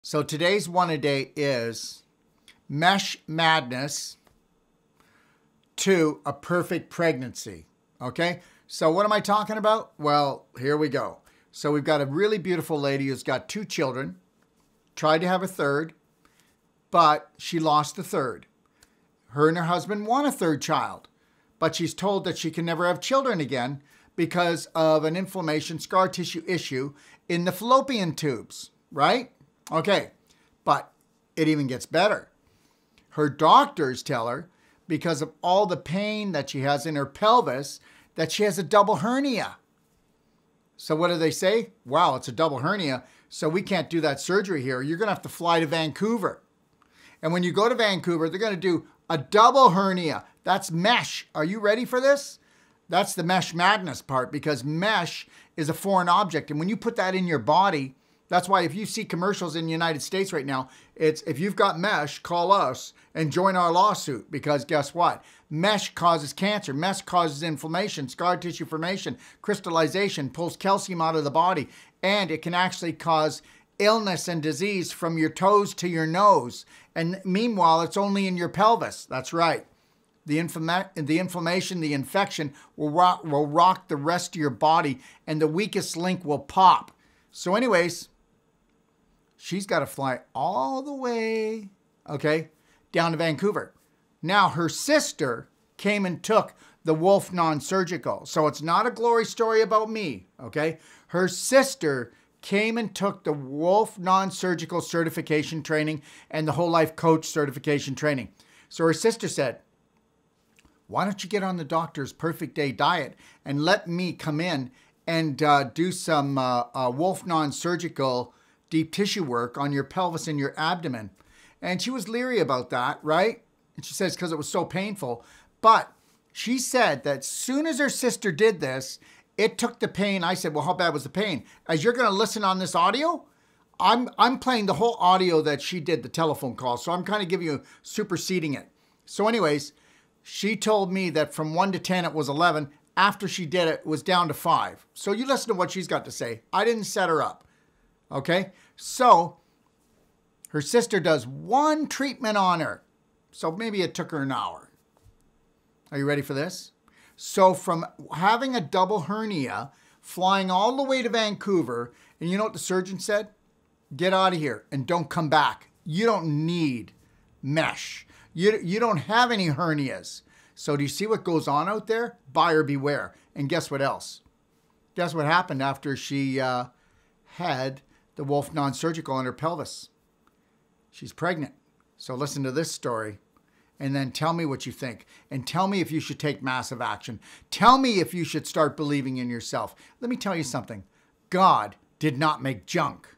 So today's one-a-day is mesh madness to a perfect pregnancy. Okay? So what am I talking about? Well, here we go. So we've got a really beautiful lady who's got 2 children, tried to have a third, but she lost the third. Her and her husband want a third child, but she's told that she can never have children again because of an inflammation, scar tissue issue in the fallopian tubes, right? Okay, but it even gets better. Her doctors tell her, because of all the pain that she has in her pelvis, that she has a double hernia. So what do they say? Wow, it's a double hernia, so we can't do that surgery here. You're going to have to fly to Vancouver. And when you go to Vancouver, they're going to do a double hernia. That's mesh. Are you ready for this? That's the mesh madness part, because mesh is a foreign object. And when you put that in your body, that's why if you see commercials in the United States right now, it's if you've got mesh, call us and join our lawsuit, because guess what? Mesh causes cancer. Mesh causes inflammation, scar tissue formation, crystallization, pulls calcium out of the body, and it can actually cause illness and disease from your toes to your nose. And meanwhile, it's only in your pelvis. That's right. The inflammation, the infection will rock the rest of your body, and the weakest link will pop. So anyways, she's got to fly all the way, okay, down to Vancouver. Now, her sister came and took the Wolfe Non-Surgical. So it's not a glory story about me, okay? Her sister came and took the Wolfe Non-Surgical certification training and the Whole Life Coach certification training. So her sister said, why don't you get on the doctor's perfect day diet and let me come in and do some Wolfe Non-Surgical deep tissue work on your pelvis and your abdomen. And she was leery about that, right? And she says because it was so painful. But she said that as soon as her sister did this, it took the pain. I said, well, how bad was the pain? As you're going to listen on this audio, I'm playing the whole audio that she did, the telephone call. So I'm kind of giving you, superseding it. So anyways, she told me that from 1 to 10, it was 11. After she did it, it was down to 5. So you listen to what she's got to say. I didn't set her up. Okay? So her sister does 1 treatment on her. So maybe it took her an hour. Are you ready for this? So from having a double hernia, flying all the way to Vancouver, and you know what the surgeon said? Get out of here and don't come back. You don't need mesh. You don't have any hernias. So do you see what goes on out there? Buyer beware. And guess what else? Guess what happened after she had the Wolfe Non-Surgical on her pelvis? She's pregnant. So listen to this story and then tell me what you think. And tell me if you should take massive action. Tell me if you should start believing in yourself. Let me tell you something. God did not make junk.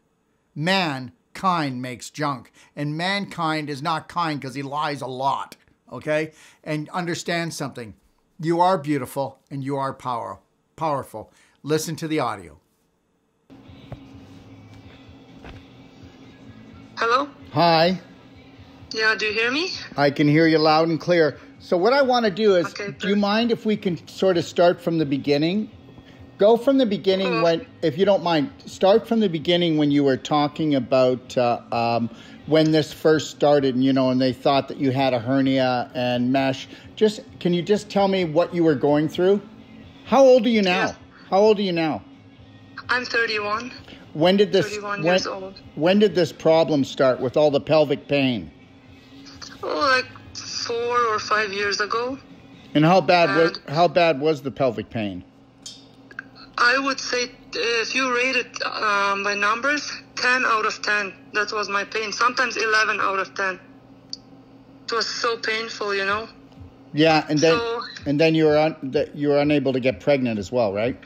Mankind makes junk. And mankind is not kind because he lies a lot. Okay? And understand something. You are beautiful and you are powerful. Listen to the audio. Hello? Hi. Yeah, do you hear me? I can hear you loud and clear. So what I want to do is, Okay, do you mind if we can sort of start from the beginning? Go from the beginning when, if you don't mind, start from the beginning when you were talking about when this first started, and, you know, and they thought that you had a hernia and mesh. Can you just tell me what you were going through? How old are you now? Yeah. How old are you now? I'm 31. When did this? 31 years old. When did this problem start with all the pelvic pain? Oh, like 4 or 5 years ago. And how bad was the pelvic pain? I would say if you rate it by numbers, 10 out of 10. That was my pain. Sometimes 11 out of 10. It was so painful, you know. Yeah, and then you were unable to get pregnant as well, right?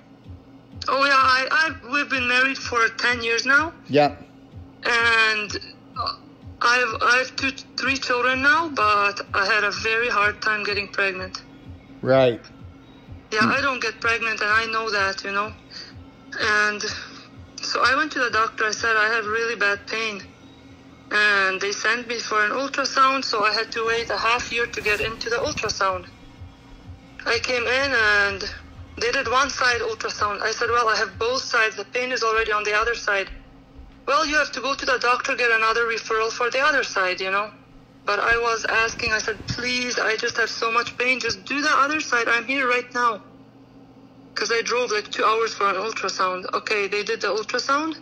Oh yeah, we've been married for 10 years now. Yeah. And I have 3 children now, but I had a very hard time getting pregnant. Right. Yeah, I don't get pregnant, and I know that, you know. And so I went to the doctor. I said I have really bad pain. And they sent me for an ultrasound, so I had to wait a half year to get into the ultrasound. I came in and they did one side ultrasound. I said, well, I have both sides. The pain is already on the other side. well, you have to go to the doctor, get another referral for the other side, you know. But I was asking, I said, please, I just have so much pain. Just do the other side. I'm here right now. Because I drove like 2 hours for an ultrasound. Okay, they did the ultrasound.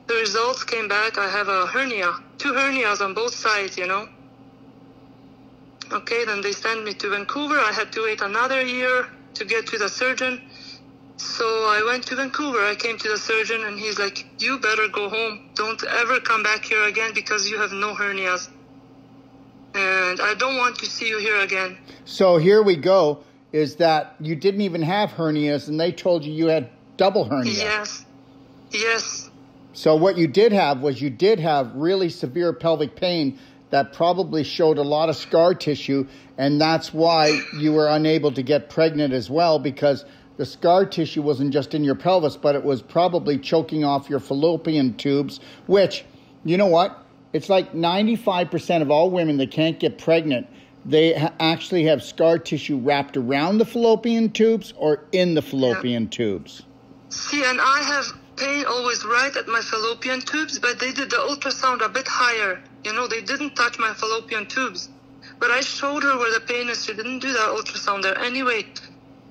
The results came back. I have a hernia. 2 hernias on both sides, you know. Okay, then they sent me to Vancouver. I had to wait another year to get to the surgeon. So I went to Vancouver. I came to the surgeon and he's like, you better go home. Don't ever come back here again because you have no hernias. And I don't want to see you here again. So here we go, is that you didn't even have hernias and they told you had double hernia. Yes. Yes. So what you did have was you did have really severe pelvic pain that probably showed a lot of scar tissue, and that's why you were unable to get pregnant as well, because the scar tissue wasn't just in your pelvis, but it was probably choking off your fallopian tubes, which, you know what? It's like 95% of all women that can't get pregnant, they actually have scar tissue wrapped around the fallopian tubes or in the fallopian tubes. See, and I have pain always right at my fallopian tubes, but they did the ultrasound a bit higher. You know, they didn't touch my fallopian tubes. But I showed her where the pain is. She didn't do the ultrasound there anyway.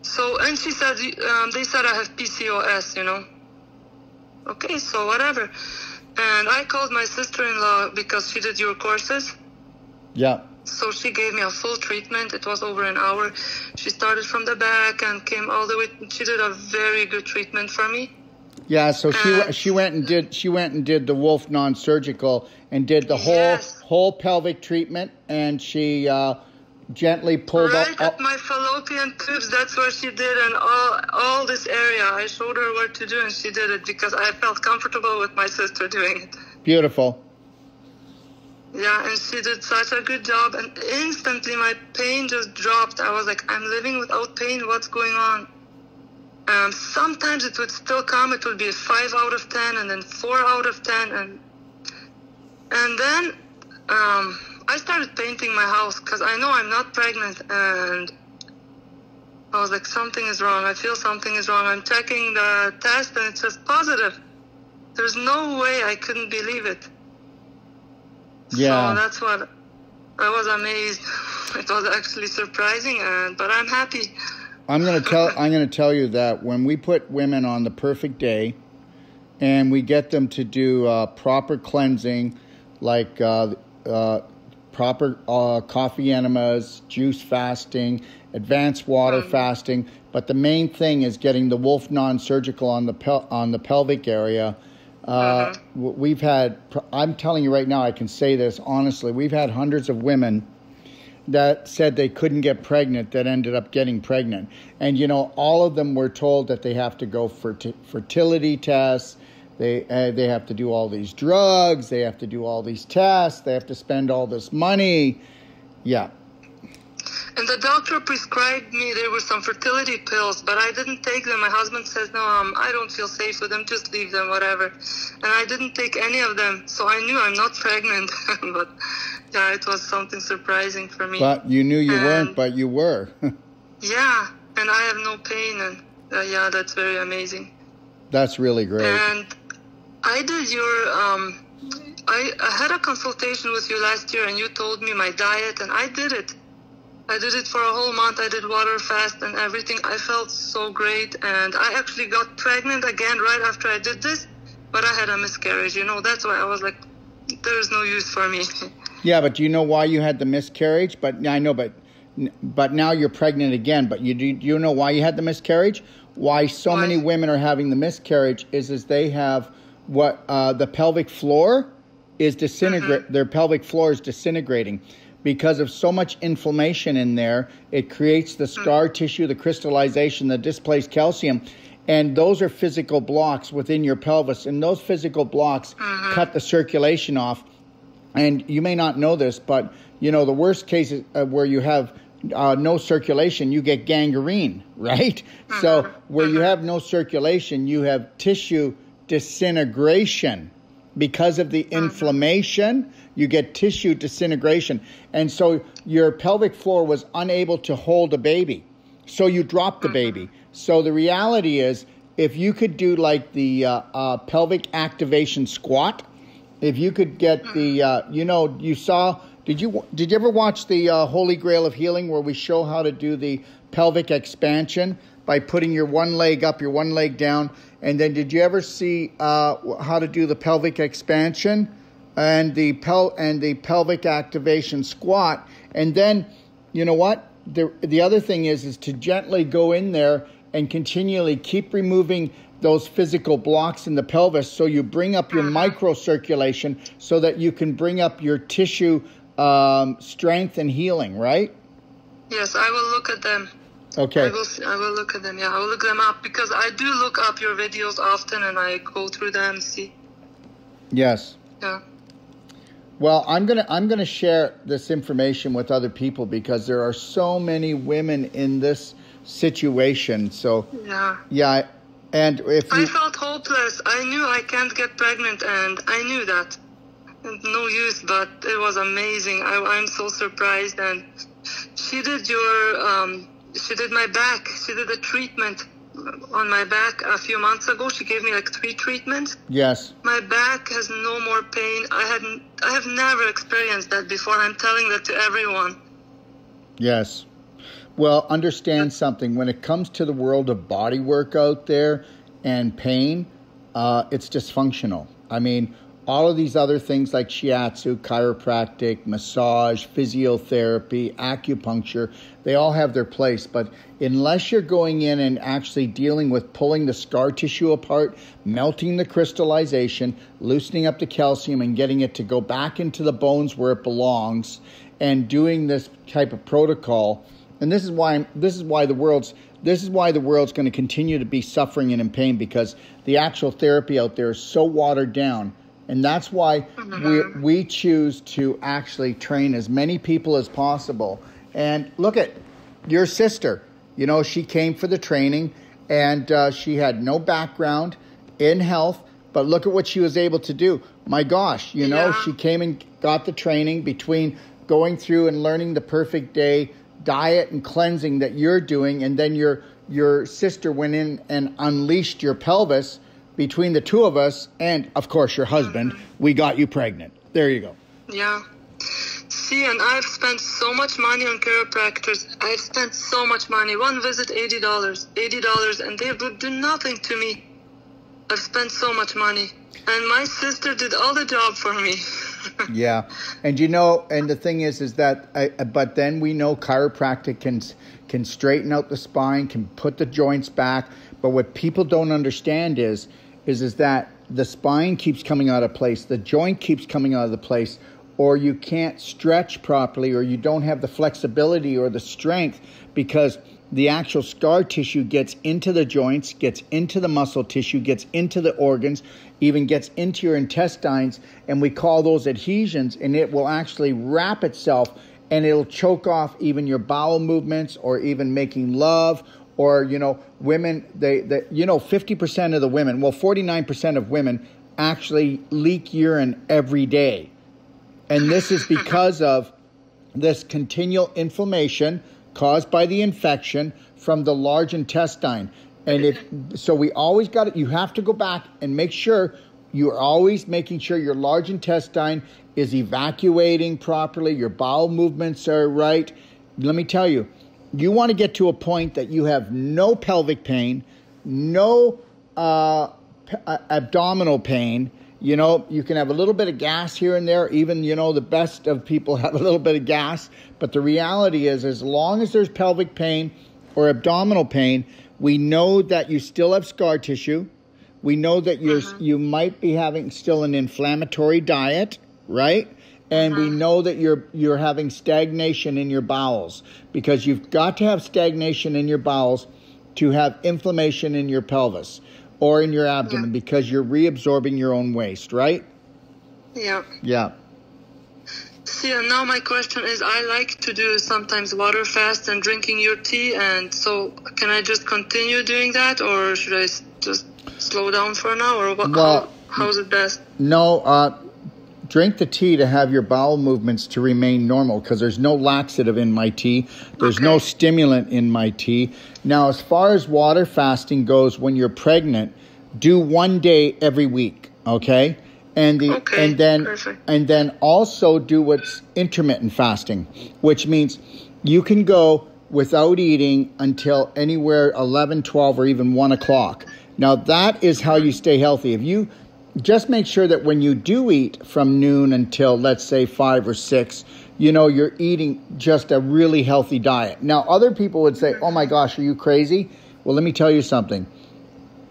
So, and she said, they said I have PCOS, you know. Okay, so whatever. And I called my sister-in-law because she did your courses. Yeah. So she gave me a full treatment. It was over an hour. She started from the back and came all the way. She did a very good treatment for me. Yeah, so she went and did the Wolfe Non-Surgical and did the whole pelvic treatment, and she gently pulled right up my fallopian tubes. That's what she did, and all this area. I showed her what to do, and she did it because I felt comfortable with my sister doing it. Beautiful. Yeah, and she did such a good job, and instantly my pain just dropped. I was like, I'm living without pain. What's going on? Sometimes it would still come. It would be a 5 out of 10, and then 4 out of 10, and then I started painting my house because I know I'm not pregnant, and I was like, something is wrong. I feel something is wrong. I'm checking the test, and it says positive. There's no way I couldn't believe it. Yeah. So that's what I was amazed. It was actually surprising, but I'm happy. I'm going to tell you that when we put women on the perfect day and we get them to do proper cleansing, like proper coffee enemas, juice fasting, advanced water fasting, but the main thing is getting the Wolfe Non-Surgical on the pelvic area. We've had, I'm telling you right now, I can say this honestly, we've had hundreds of women that said they couldn't get pregnant that ended up getting pregnant. And, you know, all of them were told that they have to go for fertility tests. They have to do all these drugs. They have to do all these tests. They have to spend all this money. Yeah. And the doctor prescribed me, there were some fertility pills, but I didn't take them. My husband says, no, I don't feel safe with them. Just leave them, whatever. And I didn't take any of them. So I knew I'm not pregnant. But yeah, it was something surprising for me. But you knew you weren't, but you were. Yeah, and I have no pain. And yeah, that's very amazing. That's really great. And I did your, I had a consultation with you last year, and you told me my diet, and I did it. I did it for a whole month. I did water fast and everything. I felt so great. And I actually got pregnant again right after I did this. But I had a miscarriage, you know. That's why I was like, there's no use for me. Yeah, but do you know why you had the miscarriage? But I know, but now you're pregnant again. But do you know why you had the miscarriage? Why so many women are having the miscarriage is they have what the pelvic floor is disintegrating. Their pelvic floor is disintegrating. Because of so much inflammation in there, it creates the scar tissue, the crystallization, the displaced calcium. And those are physical blocks within your pelvis. And those physical blocks cut the circulation off. And you may not know this, but, you know, the worst cases where you have no circulation, you get gangrene, right? So where you have no circulation, you have tissue disintegration. Because of the inflammation, you get tissue disintegration. And so your pelvic floor was unable to hold a baby. So you dropped the baby. So the reality is, if you could do like the pelvic activation squat, if you could get the, you saw, did you ever watch the Holy Grail of Healing where we show how to do the pelvic expansion by putting your one leg up, your one leg down? And then did you ever see how to do the pelvic expansion and the pelvic activation squat? And then, you know what? The other thing is to gently go in there and continually keep removing those physical blocks in the pelvis so you bring up your microcirculation so that you can bring up your tissue strength and healing, right? Yes, I will look at them. Okay. I will look at them, yeah. I will look them up because I do look up your videos often and I go through them and see. Yes. Yeah. Well, I'm gonna share this information with other people because there are so many women in this situation. So yeah, and if I felt hopeless. I knew I can't get pregnant, and I knew that. No use, but it was amazing. I'm so surprised. And she did she did my back. She did a treatment on my back a few months ago. She gave me like 3 treatments. Yes. My back has no more pain. I have never experienced that before. I'm telling that to everyone. Yes. Well, understand something. When it comes to the world of body work out there and pain, it's dysfunctional. I mean, all of these other things like shiatsu, chiropractic, massage, physiotherapy, acupuncture, they all have their place. But unless you're going in and actually dealing with pulling the scar tissue apart, melting the crystallization, loosening up the calcium and getting it to go back into the bones where it belongs, and doing this type of protocol, and this is why the world's going to continue to be suffering and in pain, because the actual therapy out there is so watered down. And that's why we choose to actually train as many people as possible. And look at your sister. You know, she came for the training, and she had no background in health, but look at what she was able to do. My gosh, you know, she came and got the training between going through and learning the perfect day diet and cleansing that you're doing, and then your sister went in and unleashed your pelvis. Between the two of us, and of course your husband, we got you pregnant. There you go. Yeah. See, and I've spent so much money on chiropractors. I've spent so much money. One visit, $80, and they would do nothing to me. I've spent so much money. And my sister did all the job for me. Yeah. And you know, and the thing is that, but then we know chiropractic can straighten out the spine, can put the joints back. But what people don't understand is that the spine keeps coming out of place, the joint keeps coming out of the place, or you can't stretch properly, or you don't have the flexibility or the strength because the actual scar tissue gets into the joints, gets into the muscle tissue, gets into the organs, even gets into your intestines, and we call those adhesions, and it will actually wrap itself, and it'll choke off even your bowel movements or even making love. Or, you know, women, 50% of the women, 49% of women actually leak urine every day. And this is because of this continual inflammation caused by the infection from the large intestine. And we always got it. You have to go back and make sure you're always making sure your large intestine is evacuating properly. Your bowel movements are right. Let me tell you, you want to get to a point that you have no pelvic pain, no abdominal pain. You know, you can have a little bit of gas here and there. Even, you know, the best of people have a little bit of gas. But the reality is, as long as there's pelvic pain or abdominal pain, we know that you still have scar tissue. We know that you might be having still an inflammatory diet, right? And we know that you're having stagnation in your bowels, because you've got to have stagnation in your bowels to have inflammation in your pelvis or in your abdomen, because you're reabsorbing your own waste, right? Yeah. Yeah. See, and now my question is, I like to do sometimes water fast and drinking your tea, and so can I just continue doing that, or should I just slow down for now, or what? Well, how's it best? No, drink the tea to have your bowel movements to remain normal, because there's no laxative in my tea. There's no stimulant in my tea. Now, as far as water fasting goes, when you're pregnant, do 1 day every week, okay? And Perfect. and then also do what's intermittent fasting, which means you can go without eating until anywhere 11, 12, or even 1 o'clock. Now that is how you stay healthy. If you just make sure that when you do eat from noon until, let's say, 5 or 6, you're eating just a really healthy diet. Now, other people would say, oh my gosh, are you crazy? Well, let me tell you something.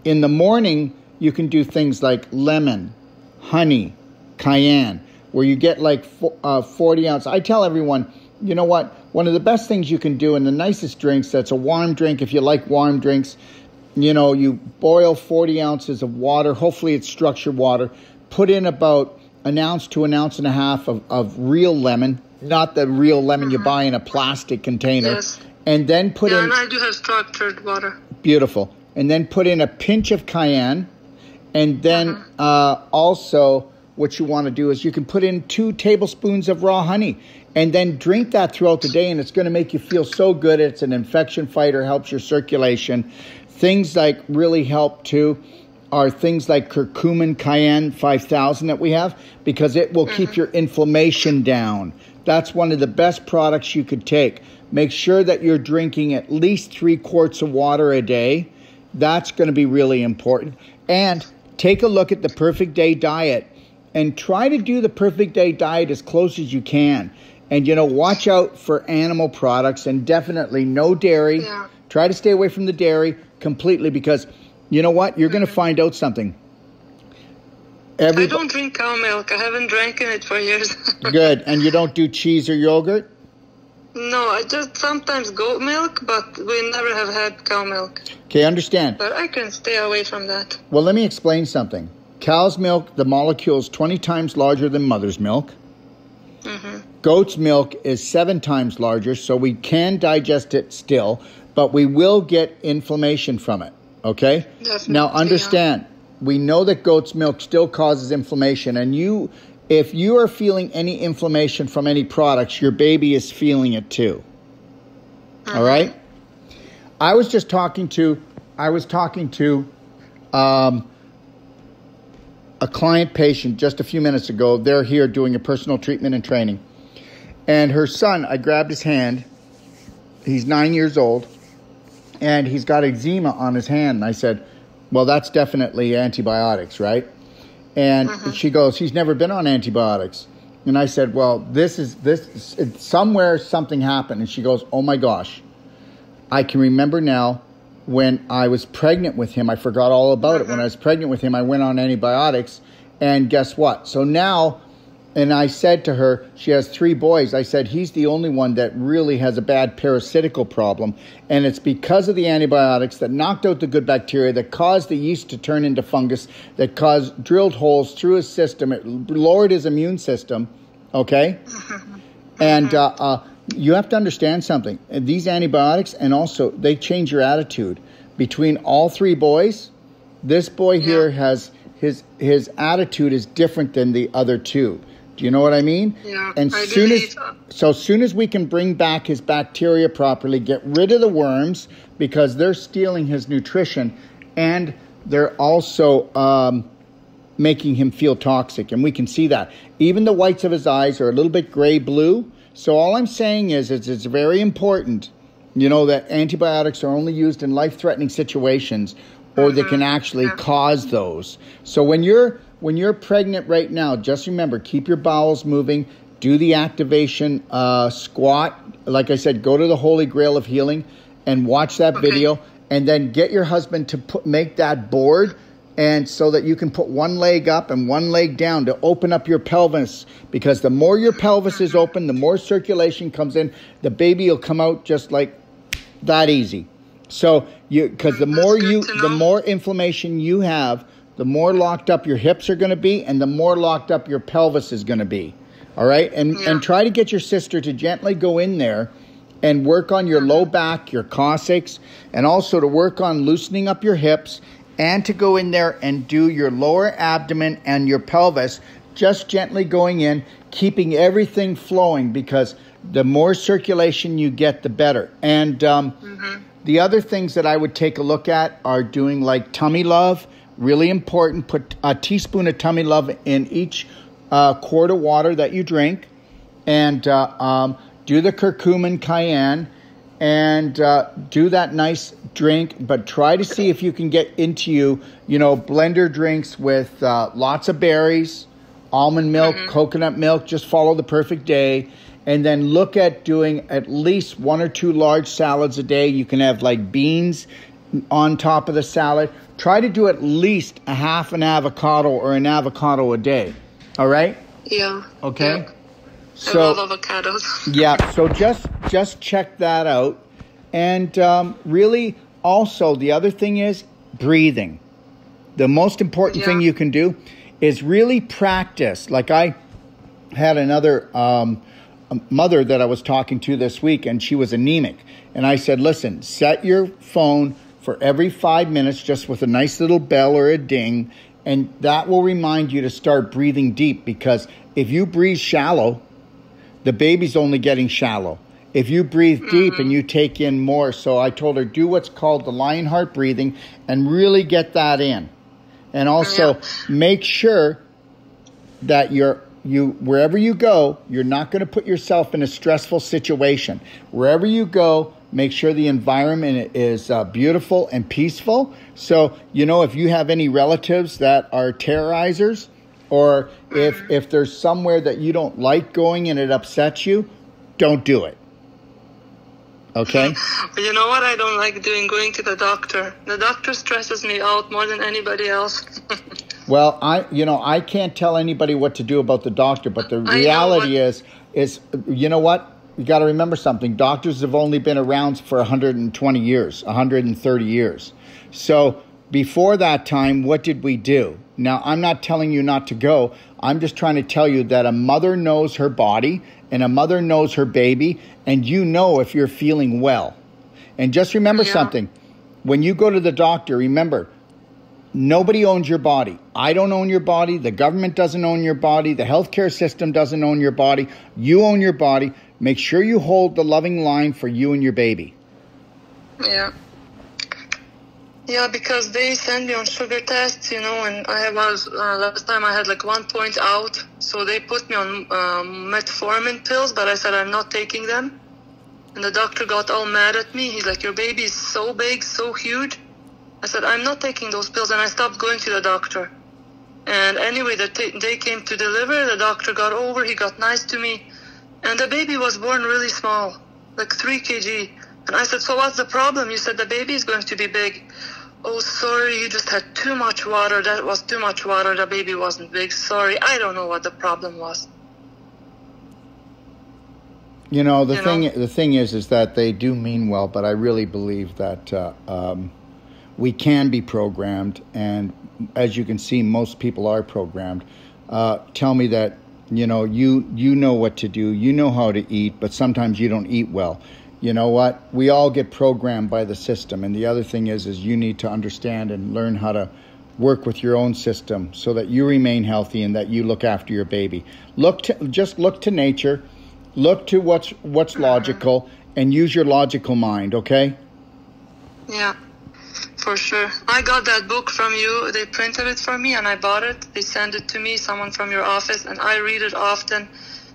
In the morning, you can do things like lemon, honey, cayenne, where you get like 40 ounce. I tell everyone, you know what? One of the best things you can do, and the nicest drinks, that's a warm drink. If you like warm drinks, you boil 40 ounces of water. Hopefully it's structured water. Put in about an ounce to an ounce and a half of real lemon, not the real lemon you buy in a plastic container. Yes. And then put in... and I do have structured water. Beautiful. And then put in a pinch of cayenne. And then also what you want to do is you can put in 2 tablespoons of raw honey. And then drink that throughout the day, and it's going to make you feel so good. It's an infection fighter, helps your circulation. Things like really help too are things like curcumin cayenne 5000 that we have, because it will keep your inflammation down. That's one of the best products you could take. Make sure that you're drinking at least 3 quarts of water a day. That's going to be really important. And take a look at the Perfect Day diet and try to do the Perfect Day diet as close as you can. And, watch out for animal products, and definitely no dairy. Yeah. Try to stay away from the dairy completely, because you know what? You're going to find out something. I don't drink cow milk. I haven't drank it for years. Good. And you don't do cheese or yogurt? No, I just sometimes goat milk, but we never have had cow milk. Okay, understand. But I can stay away from that. Well, let me explain something. Cow's milk, the molecule is 20 times larger than mother's milk. Goat's milk is 7 times larger, so we can digest it still, but we will get inflammation from it, okay? Definitely, now, understand, we know that goat's milk still causes inflammation, and if you are feeling any inflammation from any products, your baby is feeling it too, all right? I was talking to a client patient just a few minutes ago. They're here doing a personal treatment and training. And her son, I grabbed his hand. He's 9 years old. And he's got eczema on his hand. And I said, well, that's definitely antibiotics, right? And she goes, he's never been on antibiotics. And I said, well, somewhere something happened. And she goes, oh my gosh, I can remember now when I was pregnant with him. I forgot all about it. When I was pregnant with him, I went on antibiotics. And guess what? So now, and I said to her, she has 3 boys. I said, he's the only one that really has a bad parasitical problem. And it's because of the antibiotics that knocked out the good bacteria, that caused the yeast to turn into fungus, that caused drilled holes through his system. It lowered his immune system. Okay? And you have to understand something. These antibiotics, and also they change your attitude. Between all 3 boys, this boy here has his attitude is different than the other 2. Do you know what I mean? Yeah. And as soon as we can bring back his bacteria properly, get rid of the worms, because they're stealing his nutrition, and they're also making him feel toxic, and we can see that. Even the whites of his eyes are a little bit gray-blue. So all I'm saying is it's very important, that antibiotics are only used in life-threatening situations, or they can actually cause those. So when you're pregnant right now, just remember, keep your bowels moving, do the activation squat. Like I said, go to the Holy Grail of Healing and watch that video, and then get your husband to make that board, and so that you can put one leg up and one leg down to open up your pelvis, because the more your pelvis is open, the more circulation comes in, the baby will come out just like that easy. So because the more inflammation you have, the more locked up your hips are going to be, and the more locked up your pelvis is going to be. All right? And try to get your sister to gently go in there and work on your low back, your coccyx, and also to work on loosening up your hips, and to go in there and do your lower abdomen and your pelvis, just gently going in, keeping everything flowing, because the more circulation you get, the better. And the other things that I would take a look at are doing like tummy love, really important, put a teaspoon of tummy love in each quart of water that you drink, and do the curcumin cayenne, and do that nice drink. But try to see if you can get into blender drinks with lots of berries, almond milk, coconut milk. Just follow the perfect day. And then look at doing at least 1 or 2 large salads a day. You can have like beans on top of the salad. Try to do at least a half an avocado or an avocado a day. All right? Yeah. Okay. Yeah. So, I love avocados. Yeah. So just check that out. And really also the other thing is breathing. The most important thing you can do is really practice. Like I had another mother that I was talking to this week, and she was anemic. And I said, listen, set your phone for every 5 minutes just with a nice little bell or a ding, and that will remind you to start breathing deep, because if you breathe shallow, the baby's only getting shallow. If you breathe deep and you take in more. So I told her, do what's called the lion heart breathing and really get that in. And also make sure that wherever you go, you're not going to put yourself in a stressful situation. Wherever you go, make sure the environment is beautiful and peaceful. So, if you have any relatives that are terrorizers, or if there's somewhere that you don't like going and it upsets you, don't do it. Okay? You know what I don't like doing? Going to the doctor. The doctor stresses me out more than anybody else. Well, I can't tell anybody what to do about the doctor, but the reality is you know what? You got to remember something. Doctors have only been around for 120 years, 130 years. So before that time, what did we do? Now, I'm not telling you not to go. I'm just trying to tell you that a mother knows her body and a mother knows her baby, and you know if you're feeling well. And just remember something. When you go to the doctor, remember, nobody owns your body. I don't own your body. The government doesn't own your body. The healthcare system doesn't own your body. You own your body. Make sure you hold the loving line for you and your baby. Yeah. Yeah, because they send me on sugar tests, and last time I had like 1 point out. So they put me on metformin pills, but I said I'm not taking them. And the doctor got all mad at me. He's like, your baby is so big, so huge. I said, I'm not taking those pills, and I stopped going to the doctor. And anyway, they came to deliver. The doctor got over. He got nice to me. And the baby was born really small, like 3 kg. And I said, so what's the problem? You said the baby is going to be big. Oh, sorry, you just had too much water. That was too much water. The baby wasn't big. Sorry, I don't know what the problem was. The thing is that they do mean well, but I really believe that we can be programmed, and as you can see, most people are programmed. Tell me that you know what to do, you know how to eat, but sometimes you don't eat well. You know what? We all get programmed by the system, and the other thing is you need to understand and learn how to work with your own system so that you remain healthy and that you look after your baby. Look to nature, look to what's logical, and use your logical mind. Okay? Yeah. For sure. I got that book from you. They printed it for me and I bought it. They sent it to me, someone from your office, and I read it often.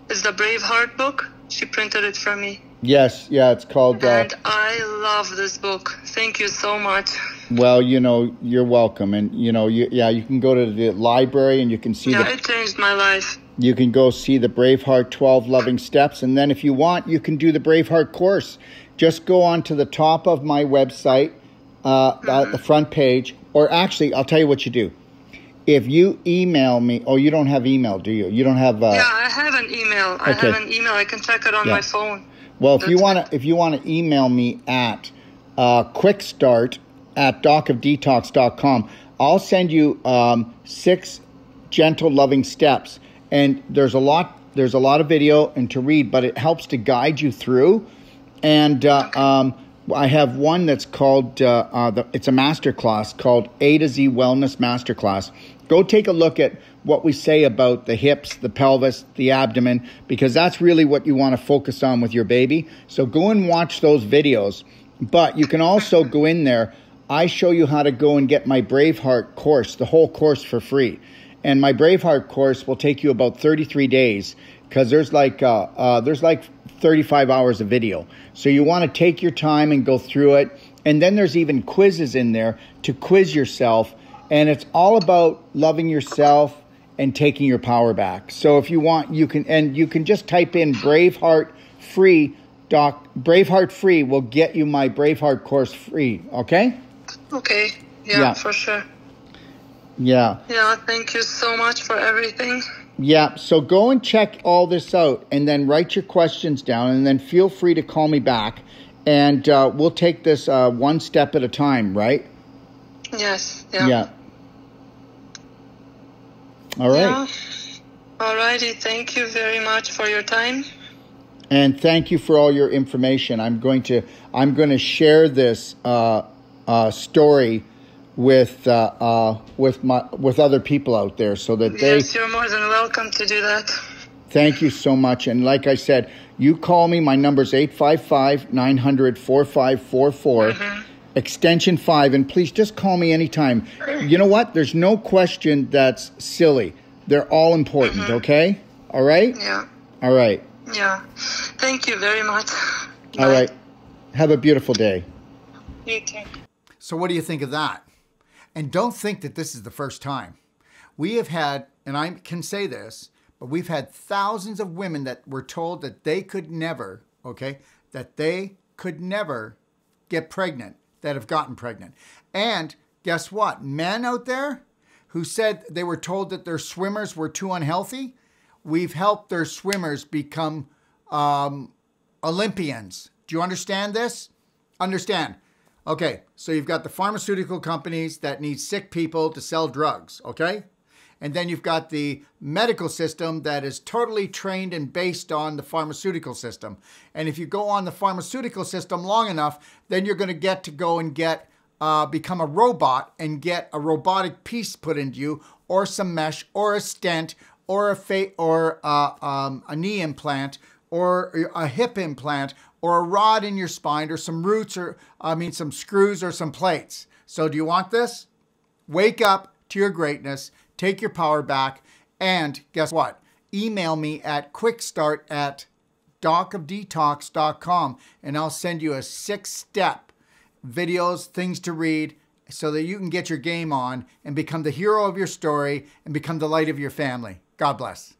It's the Braveheart book. She printed it for me. Yes, yeah, it's called... and I love this book. Thank you so much. Well, you're welcome. And, you can go to the library and you can see... Yeah, it changed my life. You can go see the Braveheart 12 Loving Steps. And then if you want, you can do the Braveheart course. Just go on to the top of my website, at the front page. Or actually, I'll tell you what you do. If you email me... Oh, you don't have email, do you? You don't have... Yeah, I have an email. Okay. I have an email. I can check it on my phone. Well, if you want to email me at quickstart@docofdetox.com, I'll send you 6 gentle, loving steps. And there's a lot of video and to read, but it helps to guide you through. And I have one that's called it's a masterclass called A to Z Wellness Masterclass. Go take a look at what we say about the hips, the pelvis, the abdomen, because that's really what you want to focus on with your baby. So go and watch those videos. But you can also go in there I show you how to go and get my Braveheart course, the whole course for free. And my Braveheart course will take you about 33 days because there's like 35 hours of video. So you want to take your time and go through it. And then there's even quizzes in there to quiz yourself. And it's all about loving yourself and taking your power back. So if you want, you can just type in Braveheart free. Braveheart free will get you my Braveheart course free. Okay? Okay. Yeah, for sure. Yeah. Yeah, thank you so much for everything. Yeah, so go and check all this out and then write your questions down and then feel free to call me back and we'll take this one step at a time, right? Yes, yeah. Yeah. All right. Yeah. All righty, thank you very much for your time. And thank you for all your information. I'm going to share this story with other people out there so that they... Yes, you're more than welcome to do that. Thank you so much. And like I said, you call me. My number's 855-900-4544, extension 5. And please just call me anytime. You know what? There's no question that's silly. They're all important, okay? All right? Yeah. All right. Yeah. Thank you very much. All right. Have a beautiful day. You too. So what do you think of that? And don't think that this is the first time. We have had, and I can say this, but we've had thousands of women that were told that they could never, that they could never get pregnant, that have gotten pregnant. And guess what? Men out there who said they were told that their swimmers were too unhealthy, we've helped their swimmers become Olympians. Do you understand this? Understand. Okay, so you've got the pharmaceutical companies that need sick people to sell drugs, okay? And then you've got the medical system that is totally trained and based on the pharmaceutical system. And if you go on the pharmaceutical system long enough, then you're going to get to go and become a robot and get a robotic piece put into you, or some mesh, or a stent, or a knee implant, or a hip implant, or a rod in your spine, or some roots, or some screws or some plates. So do you want this? Wake up to your greatness, take your power back, and guess what? Email me at quickstart@docofdetox.com and I'll send you a 6-step videos, things to read, so that you can get your game on and become the hero of your story and become the light of your family. God bless.